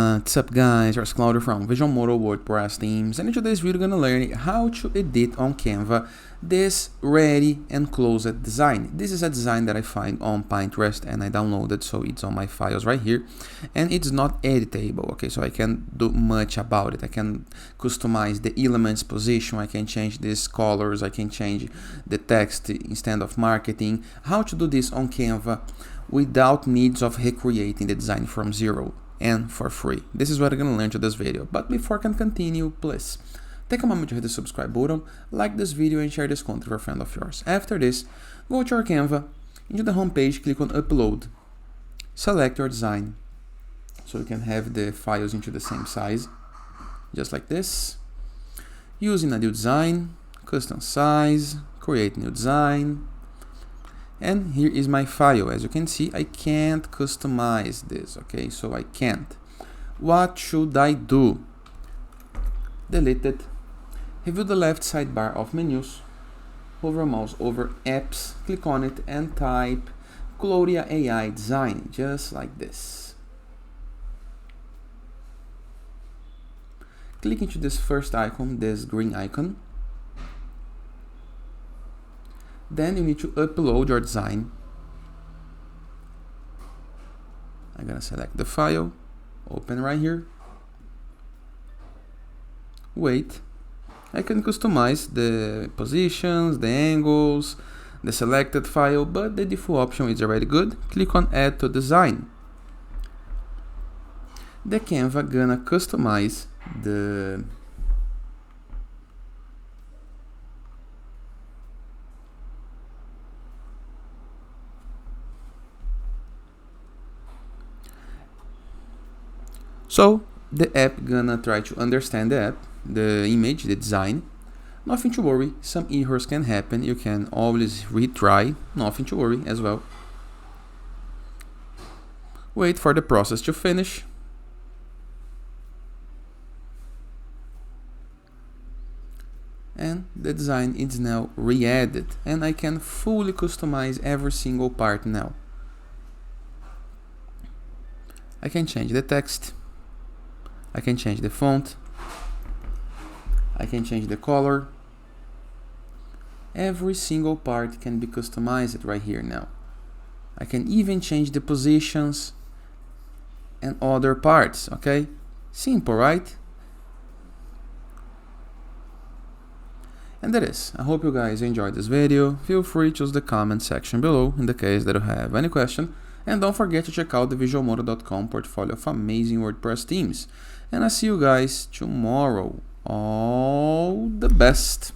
What's up guys, it's Claudio from Visualmodo WordPress themes, and in today's video we're gonna learn how to edit on Canva this ready and closed design. This is a design that I find on Pinterest and I downloaded, so it's on my files right here, and it's not editable, okay, so I can't do much about it. I can customize the elements position, I can change these colors, I can change the text instead of marketing. How to do this on Canva without needs of recreating the design from zero and for free. This is what I'm gonna learn to this video. But before I can continue, please take a moment to hit the subscribe button, like this video and share this content with a friend of yours. After this, go to your Canva, into the home page, click on upload, select your design so you can have the files into the same size, just like this. Using a new design, custom size, create new design. And here is my file. As you can see, I can't customize this, okay? So I can't. What should I do? Delete it. Review the left sidebar of menus. Hover mouse over apps, click on it and type Gloria AI design, just like this. Click into this first icon, this green icon. Then you need to upload your design. I'm gonna select the file, open right here. Wait. I can customize the positions, the angles, the selected file, but the default option is already good. Click on Add to Design. The Canva gonna customize the So the app gonna try to understand the app, the image, the design. Nothing to worry, some errors can happen, you can always retry, nothing to worry as well. Wait for the process to finish. And the design is now re-added and I can fully customize every single part now. I can change the text. I can change the font, I can change the color. Every single part can be customized right here now. I can even change the positions and other parts, okay? Simple, right? And that is. I hope you guys enjoyed this video. Feel free to use the comment section below in the case that you have any question. And don't forget to check out the Visualmodo.com portfolio of amazing WordPress themes. And I'll see you guys tomorrow. All the best.